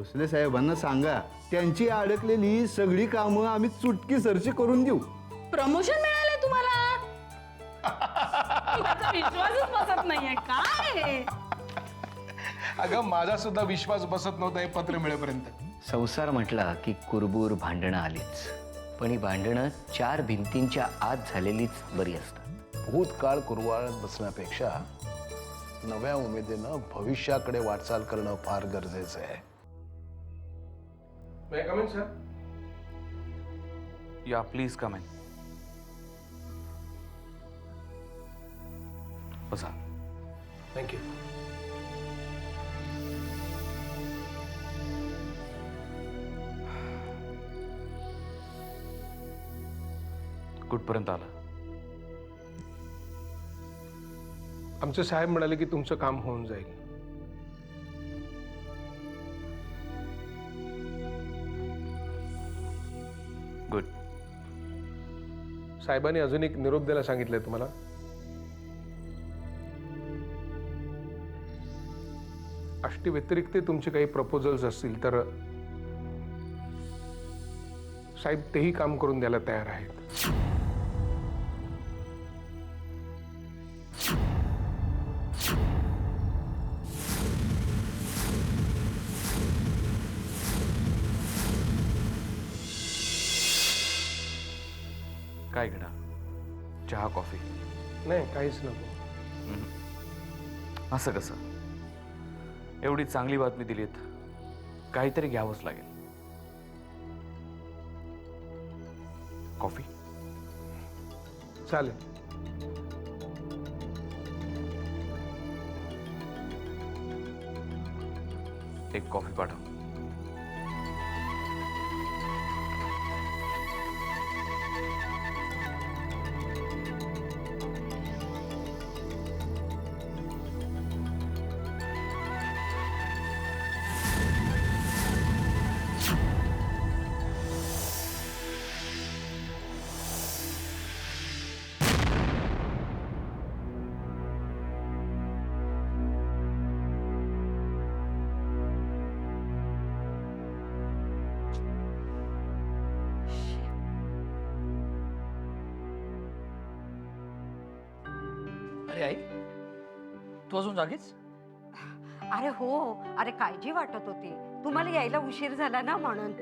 भोसले साहेबांना सांगा, त्यांची अडकलेली सगळी कामं आम्ही चुटकीसरशी करून देऊ. प्रमोशन मिळालंय तुम्हाला? माझा विश्वासच बसत नाहीये काय. अगं माझा सुद्धा विश्वास बसत नव्हता हे पत्र मिळेपर्यंत. संसार म्हटला की कुरबूर भांडणं आलीच, पण ही भांडणं 4 भिंतींच्या आत झालेलीच बरी असतात. भूतकाळ कुरवाळत बसण्यापेक्षा नव्या उमेदीनं भविष्याकडे वाटचाल करणं फार गरजेचं आहे. May I come in, sir? Yeah, please come in. बसा. Thank you. कुठपर्यंत आला? आमचे साहेब म्हणाले की तुमचं काम होऊन जाईल. गुड. साहेबांनी अजून एक निरोप द्यायला सांगितलंय तुम्हाला. आष्टी व्यतिरिक्त तुमचे काही प्रपोजल्स असतील तर साहेब तेही काम करून द्यायला तयार आहेत. काय घेणार? चहा, कॉफी? नाही, काहीच नको. असं कसं? एवढी चांगली बातमी दिलीत, काहीतरी घ्यावंच लागेल. कॉफी? चालेल. एक कॉफी पाठव. अरे आई, तू अजून जागीच? अरे हो, अरे काळजी वाटत होती, तुम्हाला यायला उशीर झाला ना म्हणून.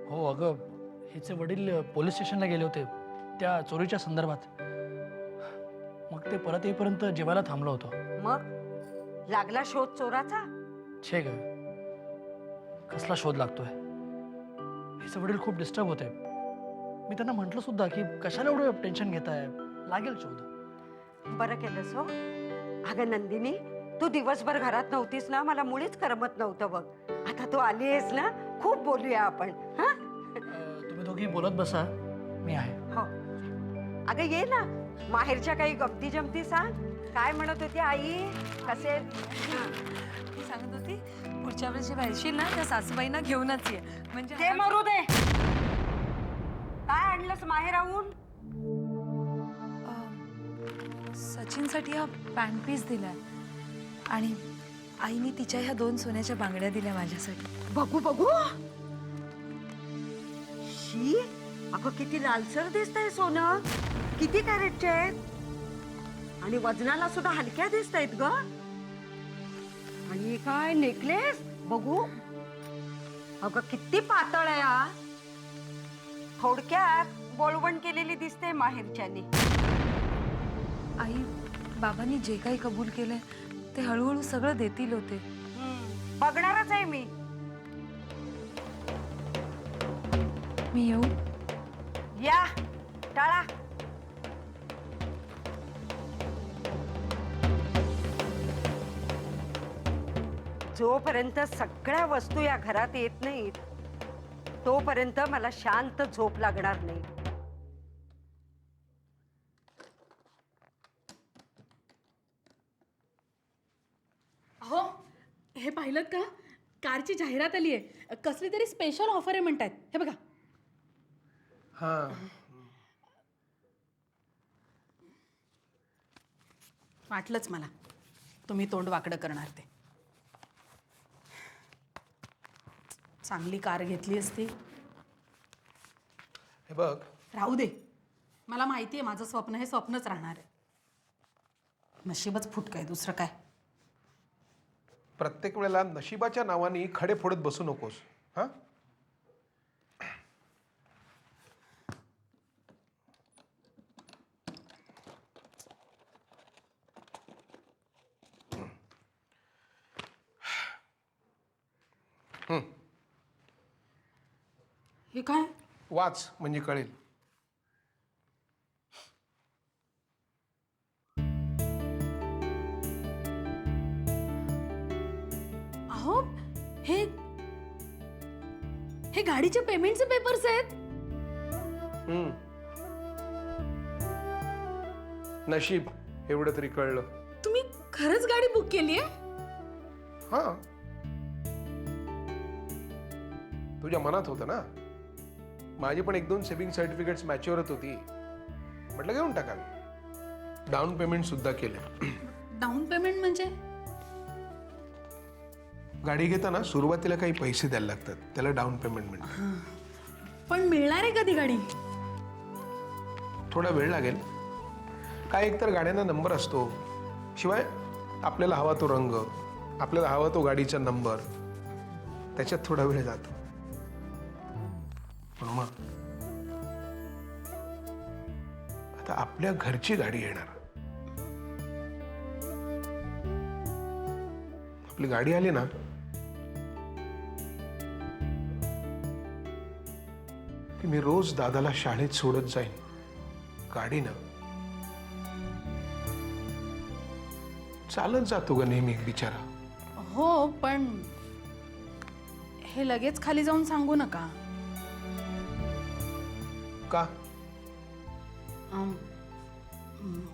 हो अगं, हिचे वडील पोलीस स्टेशनला गेले होते त्या चोरीच्या संदर्भात. मग ते परत येईपर्यंत जेवायला थांबलो होतो. मग लागला शोध चोराचा? छे ग, कसला शोध लागतोय. हिचे वडील खूप डिस्टर्ब होते. मी त्यांना म्हटलं सुद्धा की कशाला एवढं टेन्शन घेताय, लागेल शोध. बरं केलंस हो. अगं नंदिनी, तू दिवसभर घरात नव्हतीस ना, मला मुळीच करमत नव्हतं बघ. आता तू आली आहेस ना, खूप बोलूया आपण. हा, तुम्ही दोघी बोलत बसा, मी आहे. हो. अगं ये ना, माहेरच्या काही गमती जमती सांग. काय म्हणत होती आई? कसे? ती सांगत होती पुढच्या वेळेस जेव्हा येशील ना त्या सासूबाईंना घेऊनच ये. म्हणजे ते मरू दे. काय आणलंस माहेराहून? सचिनसाठी हा पॅन्ट पीस दिलाय आणि आईने तिच्या ह्या 2 सोन्याच्या बांगड्या दिल्या माझ्यासाठी. बघू बघू. शी, अगं किती लालसर दिसतंय सोनं. किती कॅरेटचे आहेत? आणि वजनाला सुद्धा हलक्या दिसत आहेत ग. आणि काय नेकलेस बघू. अगं किती पातळ आहे हा. थोडक्यात बोलवण केलेली दिसते माहेरच्यानी. आई, बाबांनी जे काही कबूल केलंय ते हळूहळू सगळं देतील होते. बघणारच आहे मी. मी येऊ? या टाळा. जोपर्यंत सगळ्या वस्तू या घरात येत नाहीत तोपर्यंत मला शांत झोप लागणार नाही. हो, हे पाहिलं का? कारची जाहिरात आली आहे. कसली तरी स्पेशल ऑफर आहे म्हणतात. हे बघा. हां, वाटलंच मला तुम्ही तोंड वाकडं करणार ते. चांगली कार घेतली असती. हे बघ, राहू दे, मला माहिती आहे माझं स्वप्न हे स्वप्नच राहणार आहे. नशीबच फुटकं आहे, दुसरं काय. प्रत्येक वेळेला नशिबाच्या नावाने खडे फोडत बसू नकोस. हा हे काय? वाच म्हणजे कळेल. अहो, हे हे गाडीचे पेमेंटचे पेपर्स आहेत. नशीब एवढं तरी कळलं. तुम्ही खरंच गाडी बुक केली आहे? हा, तुझ्या मनात होतं ना. माझी पण 1-2 सेव्हिंग सर्टिफिकेट्स मॅच्युअर होती. म्हटलं घेऊन टाकावी. डाऊन पेमेंट सुद्धा केलं. डाऊन पेमेंट म्हणजे? गाडी घेताना सुरुवातीला काही पैसे द्यायला लागतात, त्याला डाऊन पेमेंट म्हणतात. पण मिळणार आहे कधी गाडी? थोडा वेळ लागेल. काय एकतर गाड्यांना नंबर असतो, शिवाय आपल्याला हवा तो रंग, आपल्याला हवा तो गाडीचा नंबर, त्याच्यात थोडा वेळ जातो. पण मग आता आपल्या घरची गाडी येणार. आपली गाडी आली ना की मी रोज दादाला शाळेत सोडत जाईन गाडीनं. चालत जातो ग नेहमी बिचारा. हो, पण हे लगेच खाली जाऊन सांगू नका. का?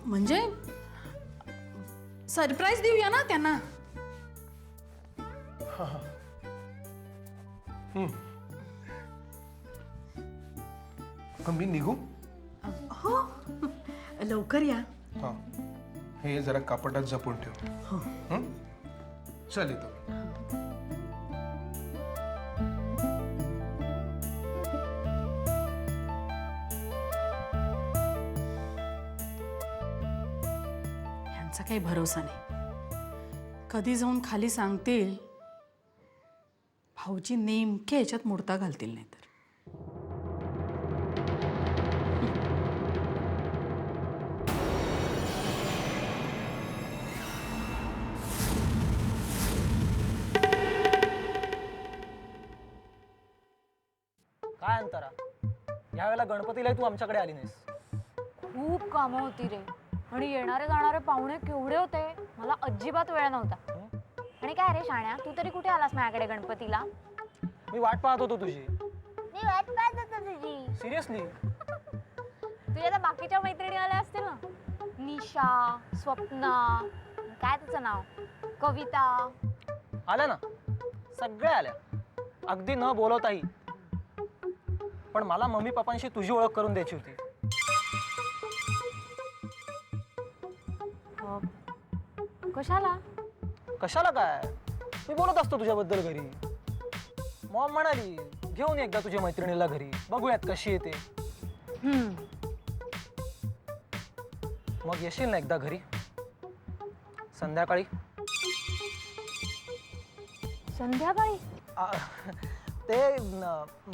म्हणजे सरप्राईज देऊया ना त्यांना. मी निघू? हो, लवकर या. हा, हे जरा कपाटात जपून ठेव. हं? चल येतो. यांचा काही भरोसा नाही. कधी जाऊन खाली सांगतील, भाऊजी नेमके याच्यात मुडता घालतील नाही तर. काय अंतरा, यावेळेला गणपतीला तू आमच्याकडे आली नाहीस. खूप कामं होती रे, आणि येणारे जाणारे पाहुणे केवढे होते, मला अजिबात वेळ नव्हता. आणि काय रे शाण्या, तू तरी कुठे आलास माझ्याकडे गणपतीला? मी वाट पाहत होतो तुझी. मी वाट पाहत होतो तुझी. सिरियसली? तुझ्या तर बाकीच्या मैत्रिणी आल्या असतील ना, निशा, स्वप्ना, काय तिचं नाव, कविता. आल्या ना, सगळ्या आल्या, अगदी न बोलवताही. पण मला मम्मी पप्पांशी तुझी ओळख करून द्यायची होती. कशाला? कशाला काय, मी बोलत असतो तुझ्याबद्दल घरी. मॉम म्हणाली घेऊन एकदा तुझ्या मैत्रिणीला घरी, बघूयात कशी येते. मग येशील ना एकदा घरी संध्याकाळी? संध्याकाळी? ते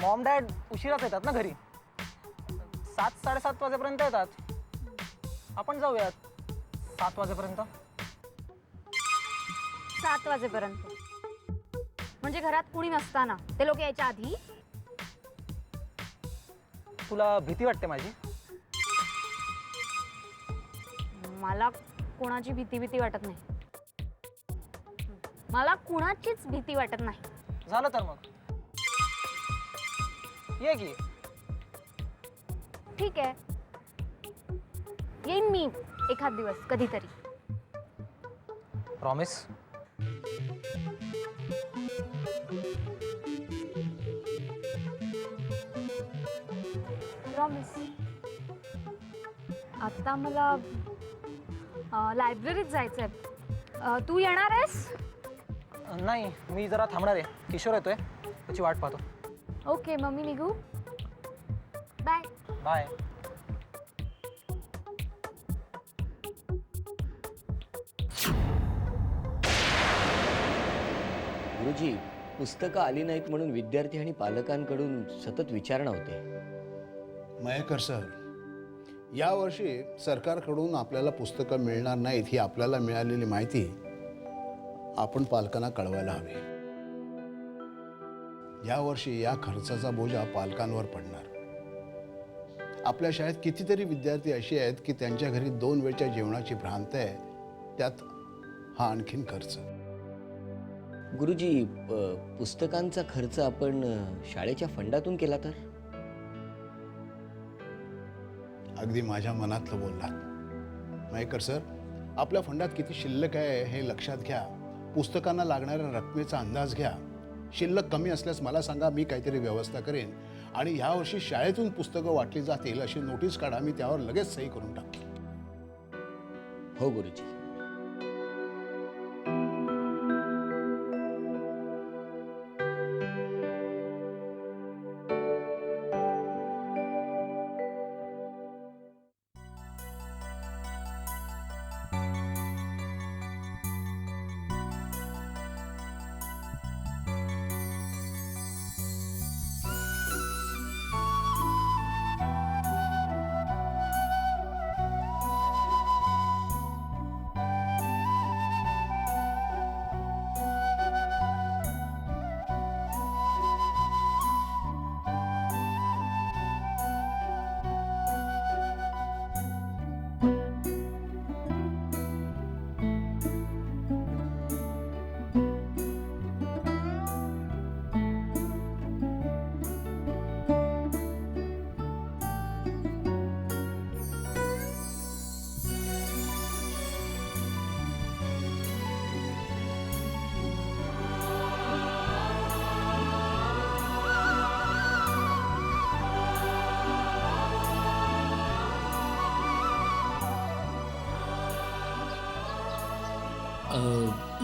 मॉम डॅड उशिराच येतात ना घरी, 7-7:30 वाजेपर्यंत येतात. आपण जाऊयात 7 वाजेपर्यंत. 7 वाजेपर्यंत म्हणजे घरात कुणी नसताना, ते लोक यायच्या आधी? तुला भीती वाटते माझी? मला कोणाची भीती वाटत नाही. मला कुणाचीच भीती वाटत नाही. झालं तर मग ये की. ठीक आहे, येईन मी एखाद दिवस कधीतरी. प्रॉमिस? प्रॉमिस. आता मला लायब्ररीत जायचंय. तू येणार आहेस? नाही, मी जरा थांबणार आहे. किशोर येतोय, तुझी वाट पाहतो. ओके मग मी निघू. बाय. बाय. गुरुजी, पुस्तकं आली नाहीत म्हणून विद्यार्थी आणि पालकांकडून सतत विचारणा होते. मयेकर सर, यावर्षी सरकारकडून आपल्याला पुस्तकं मिळणार नाहीत ही आपल्याला मिळालेली माहिती आपण पालकांना कळवायला हवी. यावर्षी या खर्चाचा बोजा पालकांवर पडणार. आपल्या शाळेत कितीतरी विद्यार्थी असे आहेत की त्यांच्या घरी 2 वेळच्या जेवणाची भ्रांत आहे, त्यात हा आणखीन खर्च. गुरुजी, पुस्तकांचा खर्च आपण शाळेच्या फंडातून केला तर? अगदी माझ्या मनातलं बोललात मयेकर सर. आपल्या फंडात किती शिल्लक आहे हे लक्षात घ्या. पुस्तकांना लागणाऱ्या रकमेचा अंदाज घ्या. शिल्लक कमी असल्यास मला सांगा, मी काहीतरी व्यवस्था करेन. आणि यावर्षी शाळेतून पुस्तकं वाटली जातील अशी नोटीस काढा, मी त्यावर लगेच सही करून टाकतो. हो गुरुजी.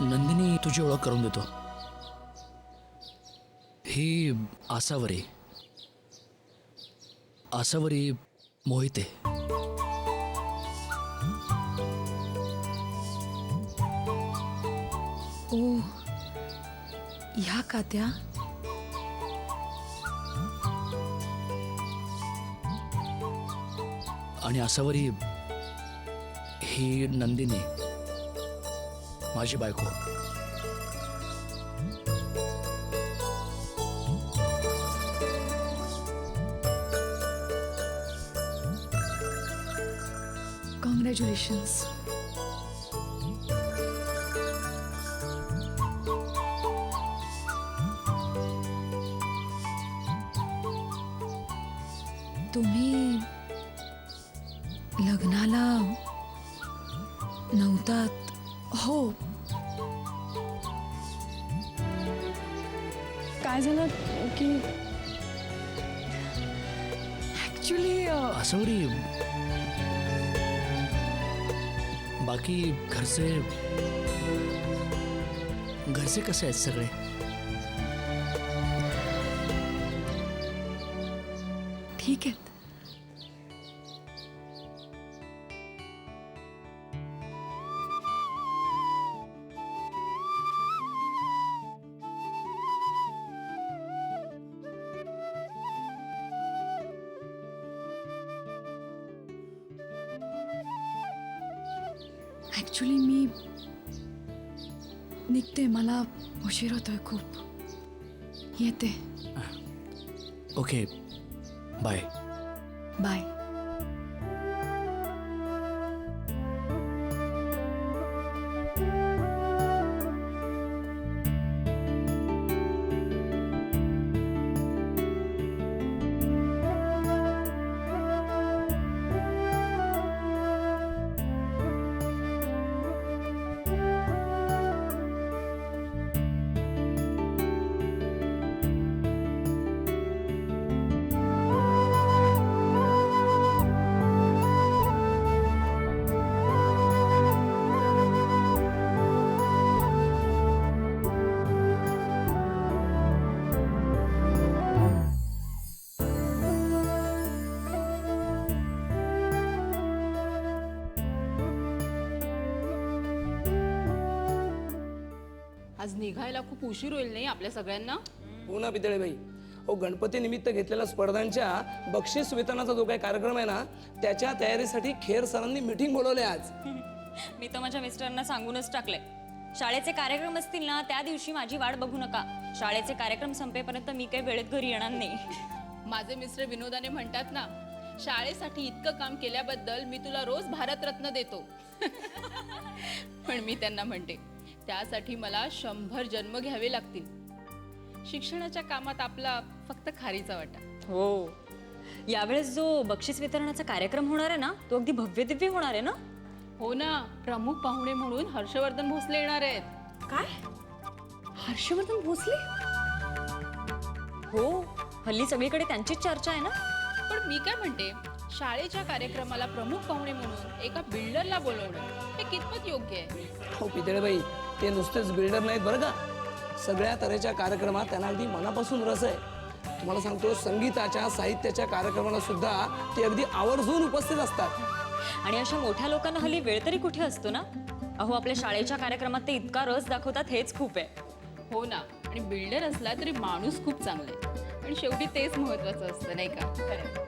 नंदिनी, तुझी ओळख करून देतो. ही आसावरी मोहिते. ओ, ह्या का त्या? आणि आसावरी ही नंदिनी, माझी बायको. कॉंग्रॅच्युलेशन्स. तुम्ही लग्नाला नव्हतात? हो. काय झालं की ऍक्च्युली आसावरी, बाकी घरचे कसे आहेत सगळे? ठीक आहेत. ऍक्च्युली मी निघते, मला उशीर होतोय खूप. येते. Okay, bye. बाय. आज निघायला खूप उशीर होईल नाही आपल्या सगळ्यांना? हो ना पितळेबाई. हो, गणपती निमित्त घेतलेल्या स्पर्धांच्या बक्षीस वितरणाचा जो काही कार्यक्रम आहे ना, त्याच्या तयारीसाठी खेर सरांनी मीटिंग बोलवली आज. मी तर माझ्या मिस्टरांना सांगूनच टाकले, शाळेचे कार्यक्रम असतील ना त्या दिवशी माझी वाट बघू नका. शाळेचे कार्यक्रम संपेपर्यंत मी काही वेळेत घरी येणार नाही. माझे मिस्टर विनोदाने म्हणतात ना, शाळेसाठी इतकं काम केल्याबद्दल मी तुला रोज भारतरत्न देतो. पण मी त्यांना म्हणते, त्यासाठी मला 100 जन्म घ्यावे लागतील. शिक्षणाच्या कामात आपला फक्त खारीचा वाटा. हो, यावेळेस जो बक्षीस वितरणाचा कार्यक्रम होणार आहे ना, तो अगदी भव्य दिव्य होणार आहे ना? हो ना, प्रमुख पाहुणे म्हणून हर्षवर्धन भोसले येणार आहेत. काय? हर्षवर्धन भोसले? हो, हल्ली सगळीकडे त्यांचीच चर्चा आहे ना. पण मी काय म्हणते, शाळेच्या कार्यक्रमाला प्रमुख पाहुणे म्हणून एका बिल्डरला बोलवणं हे कितपत योग्य आहे? हो पितळेबाई, ते नुसतेच बिल्डर नाहीत बरं का. सगळ्या तऱ्हेच्या कार्यक्रमात त्यांना अगदी मनापासून रस आहे. तुम्हाला सांगतो, संगीताच्या साहित्याच्या कार्यक्रमाला सुद्धा ते अगदी आवर्जून उपस्थित असतात. आणि अशा मोठ्या लोकांना हल्ली वेळ तरी कुठे असतो ना. अहो, आपल्या शाळेच्या कार्यक्रमात ते इतका रस दाखवतात, हेच खूप आहे. हो ना, आणि बिल्डर असला तरी माणूस खूप चांगला आहे. आणि शेवटी तेच महत्वाचं असतं, नाही का? खरं.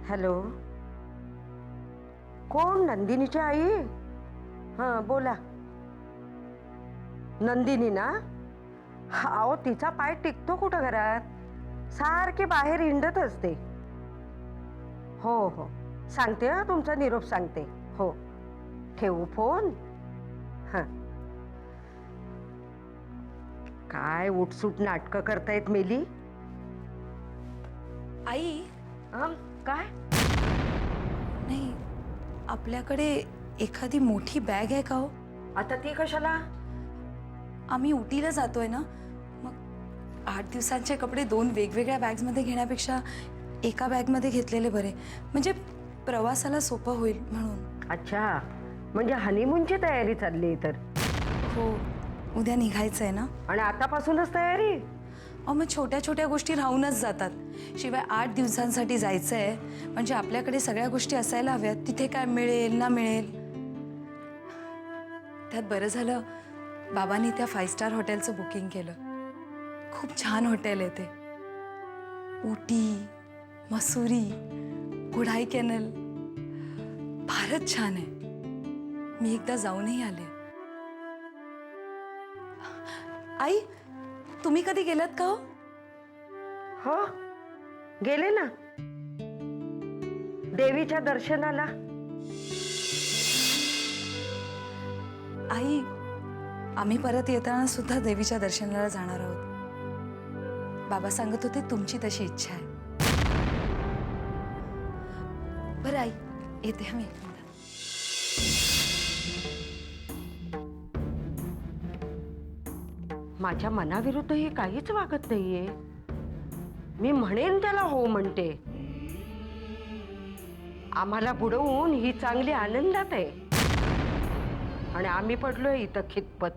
हॅलो, कोण? नंदिनीची आई? हां बोला. नंदिनी ना? अहो, तिचा पाय टिकतो कुठं घरात? सारखी बाहेर हिंडत असते. हो हो, सांगते हा, तुमचा निरोप सांगते. हो, ठेवू फोन? हां. काय उठसूट नाटकं करतायत मेली? आई, काय? नाही, आपल्याकडे एखादी मोठी बॅग आहे का हो? आता ती कशाला? आम्ही उटीला जातोय ना, मग 8 दिवसांचे कपडे 2 वेगवेगळ्या बॅग्समध्ये घेण्यापेक्षा एका बॅगमध्ये घेतलेले बरे. म्हणजे प्रवासाला सोपं होईल म्हणून. अच्छा, म्हणजे हनीमूनची तयारी चालली तर? हो, उद्या निघायचं आहे ना. आणि आतापासूनच तयारी? अहो, मग छोट्या छोट्या गोष्टी राहूनच जातात. शिवाय 8 दिवसांसाठी जायचं आहे म्हणजे आपल्याकडे सगळ्या गोष्टी असायला हव्यात. तिथे काय मिळेल ना मिळेल. त्यात बरं झालं बाबांनी त्या 5 स्टार हॉटेलचं बुकिंग केलं. खूप छान हॉटेल आहे ते. उटी, मसुरी, कोडाई कॅनल फारच छान आहे. मी एकदा जाऊनही आले. आई, तुम्ही कधी गेलात का? हो, गेले ना देवीच्या दर्शनाला. आई, आम्ही परत येताना सुद्धा देवीच्या दर्शनाला जाणार आहोत. बाबा सांगत होते तुमची तशी इच्छा आहे. बरं आई, येते मी. माझ्या मनाविरुद्ध हे काहीच वागत नाहीये. मी म्हणेन त्याला हो म्हणते. आम्हाला बुडवून ही चांगली आनंदात आहे आणि आम्ही पडलोय इथं खितपत.